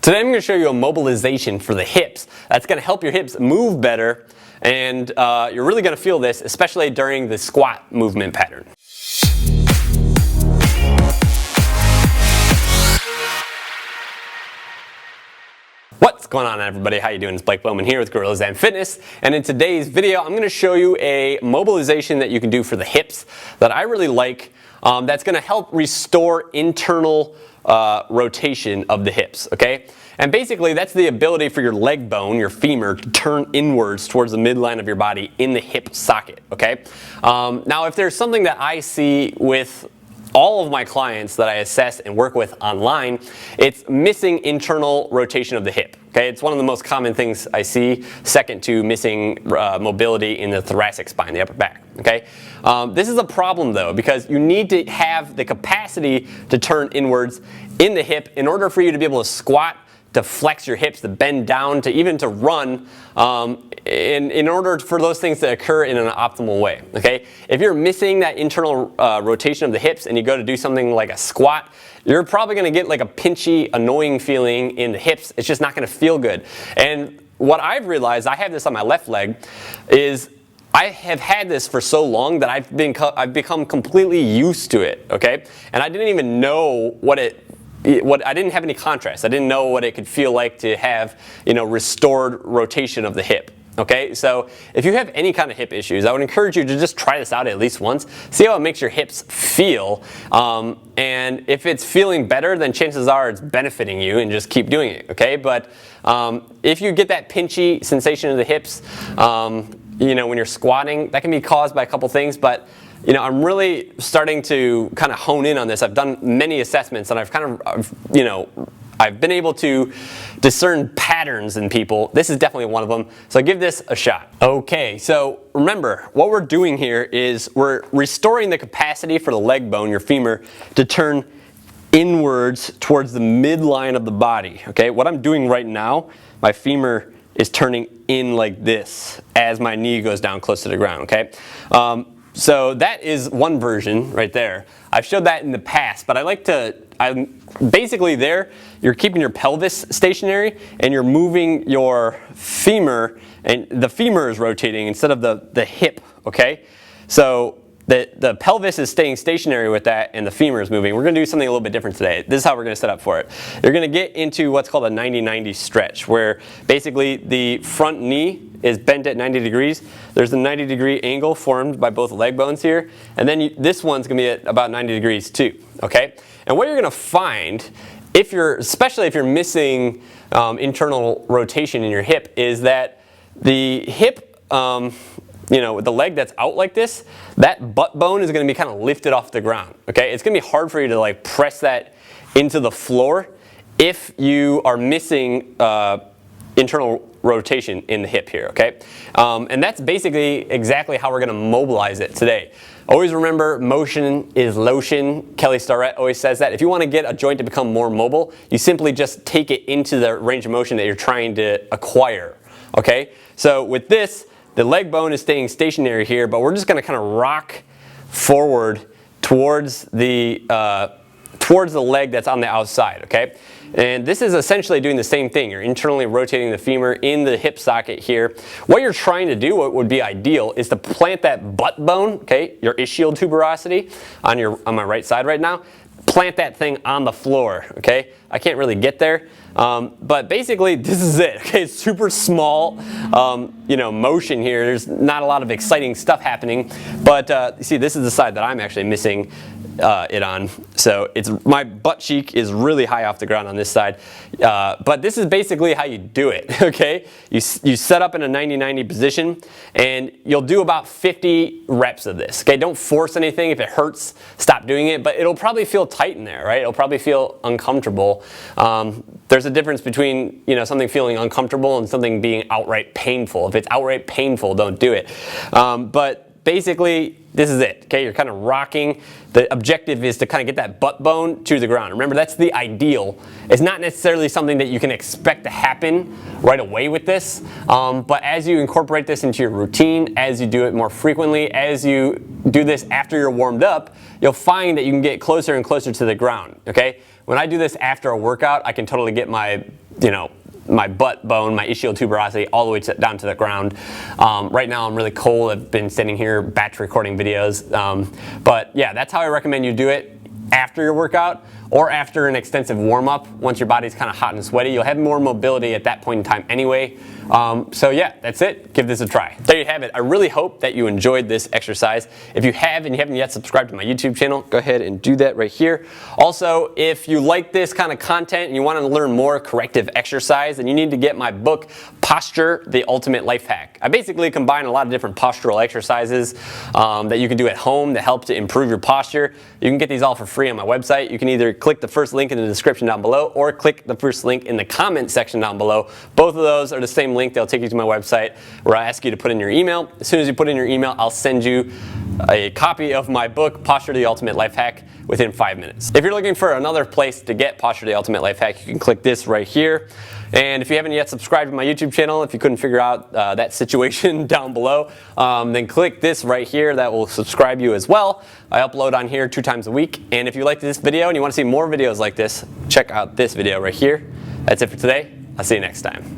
Today I'm going to show you a mobilization for the hips that's going to help your hips move better, and you're really going to feel this, especially during the squat movement pattern. What's going on, everybody? How you doing? It's Blake Bowman here with GuerrillaZen Fitness, and in today's video I'm going to show you a mobilization that you can do for the hips that I really like, that's going to help restore internal rotation of the hips, okay? And basically that's the ability for your leg bone, your femur, to turn inwards towards the midline of your body in the hip socket, okay? Now if there's something that I see with all of my clients that I assess and work with online, it's missing internal rotation of the hip. Okay, it's one of the most common things I see, second to missing mobility in the thoracic spine, the upper back. Okay, this is a problem though, because you need to have the capacity to turn inwards in the hip in order for you to be able to squat, to flex your hips, to bend down, to even to run, in order for those things to occur in an optimal way. Okay, if you're missing that internal rotation of the hips and you go to do something like a squat, you're probably going to get like a pinchy, annoying feeling in the hips. It's just not going to feel good. And what I've realized, I have this on my left leg, is I have had this for so long that I've become completely used to it. Okay, and I didn't even know I didn't have any contrast. I didn't know what it could feel like to have, restored rotation of the hip. Okay, so if you have any kind of hip issues, I would encourage you to just try this out at least once. See how it makes your hips feel, and if it's feeling better, then chances are it's benefiting you, and just keep doing it. Okay, but if you get that pinchy sensation of the hips, when you're squatting, that can be caused by a couple things, but I'm really starting to kind of hone in on this. I've done many assessments, and I've been able to discern patterns in people. This is definitely one of them, so give this a shot. Okay, so remember, what we're doing here is we're restoring the capacity for the leg bone, your femur, to turn inwards towards the midline of the body. Okay, what I'm doing right now, my femur is turning in like this as my knee goes down close to the ground. Okay. So that is one version right there. I've showed that in the past, but basically there, you're keeping your pelvis stationary and you're moving your femur, and the femur is rotating instead of the hip, okay? So the pelvis is staying stationary with that and the femur is moving. We're going to do something a little bit different today. This is how we're going to set up for it. You're going to get into what's called a 90-90 stretch, where basically the front knee is bent at 90 degrees. There's a 90-degree angle formed by both leg bones here, and then this one's going to be at about 90 degrees too, okay? And what you're going to find, especially if you're missing internal rotation in your hip, is that the hip, with the leg that's out like this, that butt bone is going to be kind of lifted off the ground, okay? It's going to be hard for you to like press that into the floor if you are missing internal rotation in the hip here, okay? And that's basically exactly how we're going to mobilize it today. Always remember, motion is lotion. Kelly Starrett always says that. If you want to get a joint to become more mobile, you simply just take it into the range of motion that you're trying to acquire, okay? So with this, the leg bone is staying stationary here, but we're just going to kind of rock forward towards the leg that's on the outside, okay? And this is essentially doing the same thing. You're internally rotating the femur in the hip socket here. What you're trying to do, what would be ideal, is to plant that butt bone, okay, your ischial tuberosity on my right side right now. Plant that thing on the floor, okay? I can't really get there, but basically this is it, okay? It's super small, motion here. There's not a lot of exciting stuff happening, but you see, this is the side that I'm actually missing it on. So my butt cheek is really high off the ground on this side, but this is basically how you do it, okay? You set up in a 90-90 position, and you'll do about 50 reps of this, okay? Don't force anything. If it hurts, stop doing it, but it'll probably feel tight in there, right? It'll probably feel uncomfortable. There's a difference between something feeling uncomfortable and something being outright painful. If it's outright painful, don't do it. But basically, this is it, okay? You're kind of rocking. The objective is to kind of get that butt bone to the ground. Remember, that's the ideal. It's not necessarily something that you can expect to happen right away with this, but as you incorporate this into your routine, as you do it more frequently, as you do this after you're warmed up, you'll find that you can get closer and closer to the ground, okay? When I do this after a workout, I can totally get my my butt bone, my ischial tuberosity, all the way down to the ground. Right now I'm really cold. I've been sitting here batch recording videos. But yeah, that's how I recommend you do it after your workout or after an extensive warm-up. Once your body's kind of hot and sweaty, you'll have more mobility at that point in time anyway. So yeah, that's it. Give this a try. There you have it. I really hope that you enjoyed this exercise. If you have and you haven't yet subscribed to my YouTube channel, go ahead and do that right here. Also, if you like this kind of content and you want to learn more corrective exercise, then you need to get my book, Posture, the Ultimate Life Hack. I basically combine a lot of different postural exercises that you can do at home that help to improve your posture. You can get these all for free on my website. You can either click the first link in the description down below or click the first link in the comment section down below. Both of those are the same link. They'll take you to my website where I ask you to put in your email. As soon as you put in your email, I'll send you a copy of my book, Posture, the Ultimate Life Hack, within 5 minutes. If you're looking for another place to get Posture, the Ultimate Life Hack, you can click this right here. And if you haven't yet subscribed to my YouTube channel, if you couldn't figure out that situation down below, then click this right here. That will subscribe you as well. I upload on here 2 times a week. And if you liked this video and you want to see more videos like this, check out this video right here. That's it for today. I'll see you next time.